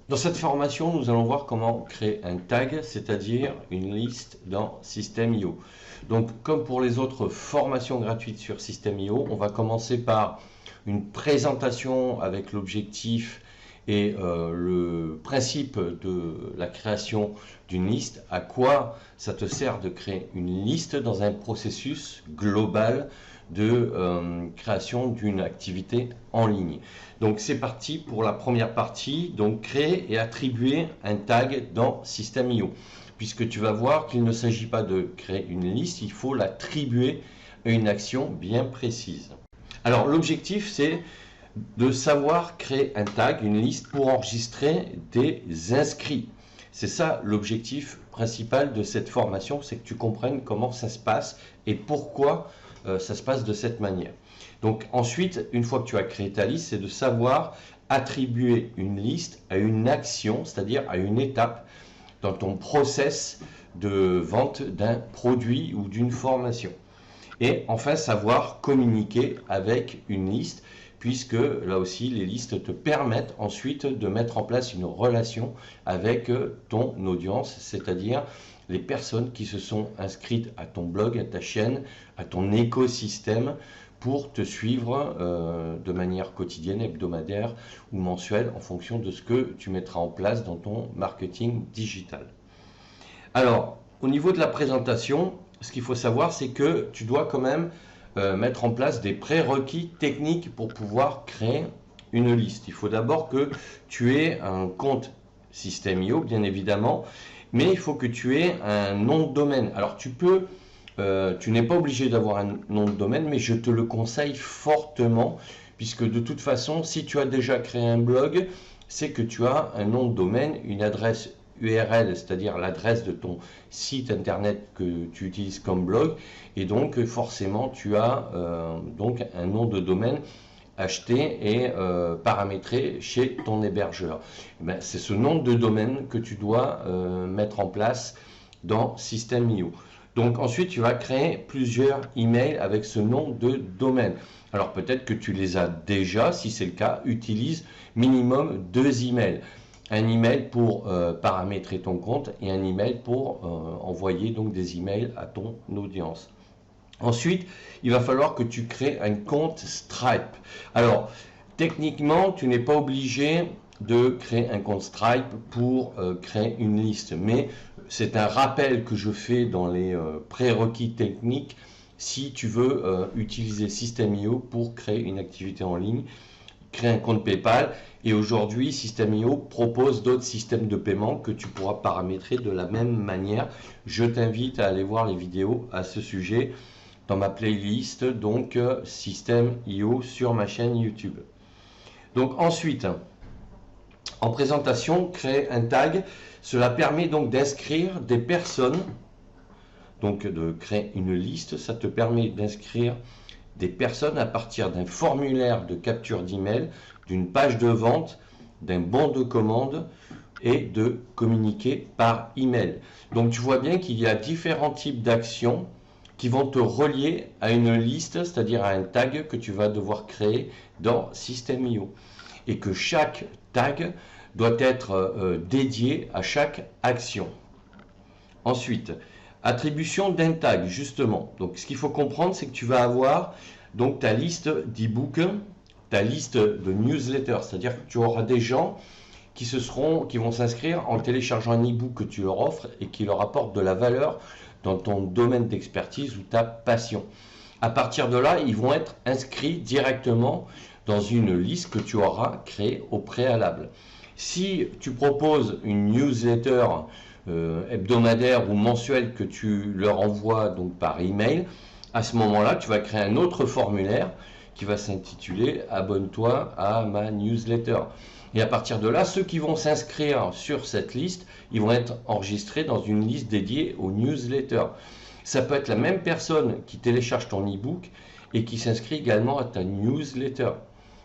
Dans cette formation, nous allons voir comment créer un tag, c'est-à-dire une liste dans System.io. Donc, comme pour les autres formations gratuites sur System.io, on va commencer par une présentation avec l'objectif et le principe de la création d'une liste. À quoi ça te sert de créer une liste dans un processus global de création d'une activité en ligne. Donc c'est parti pour la première partie, donc créer et attribuer un tag dans System.io. Puisque tu vas voir qu'il ne s'agit pas de créer une liste, il faut l'attribuer à une action bien précise. Alors l'objectif c'est de savoir créer un tag, une liste pour enregistrer des inscrits. C'est ça l'objectif principal de cette formation, c'est que tu comprennes comment ça se passe et pourquoi ça se passe de cette manière. Donc ensuite, une fois que tu as créé ta liste, c'est de savoir attribuer une liste à une action, c'est-à-dire à une étape dans ton process de vente d'un produit ou d'une formation. Et enfin, savoir communiquer avec une liste, puisque là aussi, les listes te permettent ensuite de mettre en place une relation avec ton audience, c'est-à-dire les personnes qui se sont inscrites à ton blog, à ta chaîne, à ton écosystème pour te suivre de manière quotidienne, hebdomadaire ou mensuelle en fonction de ce que tu mettras en place dans ton marketing digital. Alors, au niveau de la présentation, ce qu'il faut savoir, c'est que tu dois quand même mettre en place des prérequis techniques pour pouvoir créer une liste. Il faut d'abord que tu aies un compte System.io, bien évidemment, mais il faut que tu aies un nom de domaine. Alors tu n'es pas obligé d'avoir un nom de domaine, mais je te le conseille fortement, puisque de toute façon, si tu as déjà créé un blog, c'est que tu as un nom de domaine, une adresse URL, c'est-à-dire l'adresse de ton site internet que tu utilises comme blog, et donc forcément tu as donc un nom de domaine acheté et paramétré chez ton hébergeur. C'est ce nom de domaine que tu dois mettre en place dans System.io. Donc ensuite tu vas créer plusieurs emails avec ce nom de domaine. Alors peut-être que tu les as déjà, si c'est le cas, utilise minimum 2 emails. Un email pour paramétrer ton compte et un email pour envoyer donc des emails à ton audience. Ensuite, il va falloir que tu crées un compte Stripe. Alors, techniquement, tu n'es pas obligé de créer un compte Stripe pour créer une liste, mais c'est un rappel que je fais dans les prérequis techniques si tu veux utiliser System.io pour créer une activité en ligne, créer un compte PayPal. Et aujourd'hui, System.io propose d'autres systèmes de paiement que tu pourras paramétrer de la même manière. Je t'invite à aller voir les vidéos à ce sujet dans ma playlist, donc System.io sur ma chaîne YouTube. Donc ensuite, en présentation, créer un tag, cela permet donc d'inscrire des personnes, donc de créer une liste, ça te permet d'inscrire des personnes à partir d'un formulaire de capture d'email, d'une page de vente, d'un bon de commande et de communiquer par email. Donc tu vois bien qu'il y a différents types d'actions qui vont te relier à une liste, c'est-à-dire à un tag que tu vas devoir créer dans System.io. Et que chaque tag doit être dédié à chaque action. Ensuite, attribution d'un tag, justement. Donc ce qu'il faut comprendre, c'est que tu vas avoir donc ta liste d'e-book, ta liste de newsletters, c'est-à-dire que tu auras des gens qui vont s'inscrire en téléchargeant un e-book que tu leur offres et qui leur apporte de la valeur dans ton domaine d'expertise ou ta passion. À partir de là, ils vont être inscrits directement dans une liste que tu auras créée au préalable. Si tu proposes une newsletter hebdomadaire ou mensuelle que tu leur envoies donc par email, à ce moment-là, tu vas créer un autre formulaire qui va s'intituler « Abonne-toi à ma newsletter ». Et à partir de là, ceux qui vont s'inscrire sur cette liste, ils vont être enregistrés dans une liste dédiée aux newsletters. Ça peut être la même personne qui télécharge ton e-book et qui s'inscrit également à ta newsletter.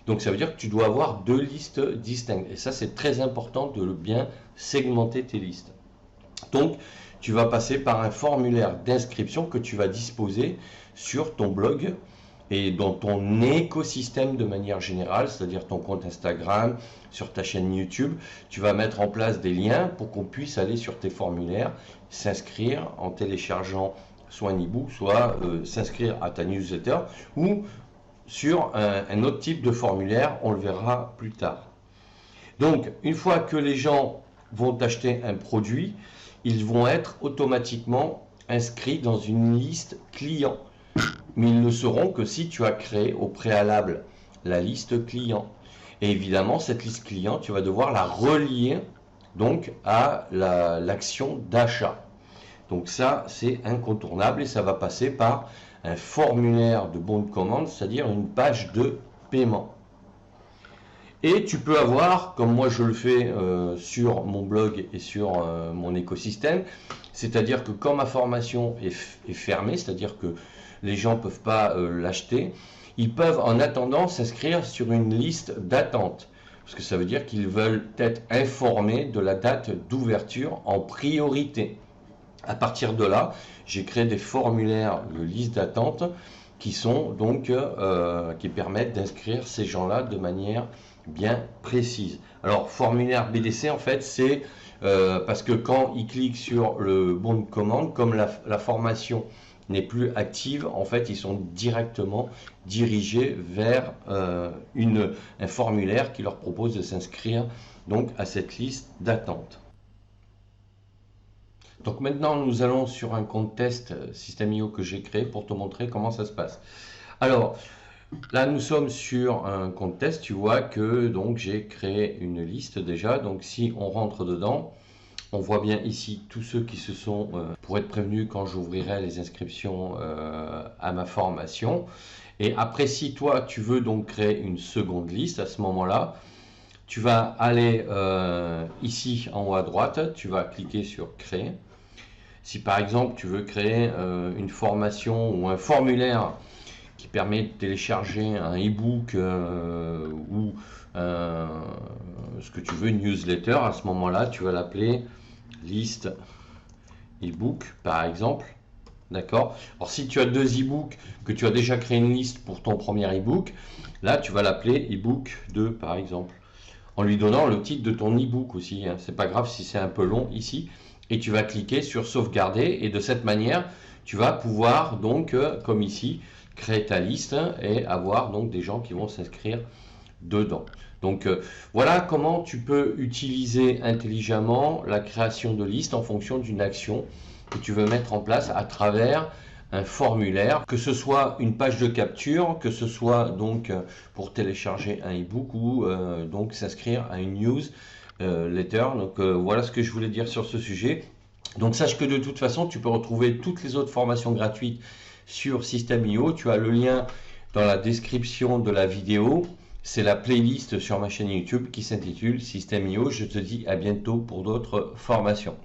Donc ça veut dire que tu dois avoir 2 listes distinctes. Et ça, c'est très important de bien segmenter tes listes. Donc, tu vas passer par un formulaire d'inscription que tu vas disposer sur ton blog et dans ton écosystème de manière générale, c'est-à-dire ton compte Instagram, sur ta chaîne YouTube, tu vas mettre en place des liens pour qu'on puisse aller sur tes formulaires, s'inscrire en téléchargeant soit un e-book, soit s'inscrire à ta newsletter ou sur un autre type de formulaire, on le verra plus tard. Donc, une fois que les gens vont acheter un produit, ils vont être automatiquement inscrits dans une liste client. Mais ils ne seront que si tu as créé au préalable la liste client. Et évidemment, cette liste client, tu vas devoir la relier donc à l'action d'achat. Donc ça, c'est incontournable et ça va passer par un formulaire de bon de commande, c'est-à-dire une page de paiement. Et tu peux avoir, comme moi je le fais sur mon blog et sur mon écosystème, c'est-à-dire que quand ma formation est fermée, c'est-à-dire que les gens ne peuvent pas l'acheter, ils peuvent en attendant s'inscrire sur une liste d'attente. Parce que ça veut dire qu'ils veulent être informés de la date d'ouverture en priorité. À partir de là, j'ai créé des formulaires de liste d'attente qui sont donc qui permettent d'inscrire ces gens-là de manière bien précise. Alors, formulaire BDC, en fait, c'est parce que quand ils cliquent sur le bon de commande, comme la formation n'est plus active, en fait, ils sont directement dirigés vers un formulaire qui leur propose de s'inscrire donc à cette liste d'attente. Donc maintenant, nous allons sur un compte test System.io que j'ai créé pour te montrer comment ça se passe. Alors, là, nous sommes sur un compte test. Tu vois que donc j'ai créé une liste déjà. Donc, si on rentre dedans, on voit bien ici tous ceux qui se sont pour être prévenus quand j'ouvrirai les inscriptions à ma formation. Et après, si toi, tu veux donc créer une seconde liste, à ce moment-là, tu vas aller ici en haut à droite, tu vas cliquer sur créer. Si par exemple tu veux créer une formation ou un formulaire qui permet de télécharger un e-book ou ce que tu veux, une newsletter, à ce moment-là tu vas l'appeler liste e-book par exemple. D'accord. Alors si tu as deux e-books, que tu as déjà créé une liste pour ton premier e-book, là tu vas l'appeler e-book 2 par exemple, en lui donnant le titre de ton e-book aussi, hein. C'est pas grave si c'est un peu long ici. Et tu vas cliquer sur sauvegarder et de cette manière tu vas pouvoir donc comme ici créer ta liste et avoir donc des gens qui vont s'inscrire dedans. Donc voilà comment tu peux utiliser intelligemment la création de listes en fonction d'une action que tu veux mettre en place à travers un formulaire, que ce soit une page de capture, que ce soit donc pour télécharger un e-book ou donc s'inscrire à une news letter. Donc voilà ce que je voulais dire sur ce sujet. Donc sache que de toute façon tu peux retrouver toutes les autres formations gratuites sur System.io. Tu as le lien dans la description de la vidéo. C'est la playlist sur ma chaîne YouTube qui s'intitule System.io. Je te dis à bientôt pour d'autres formations.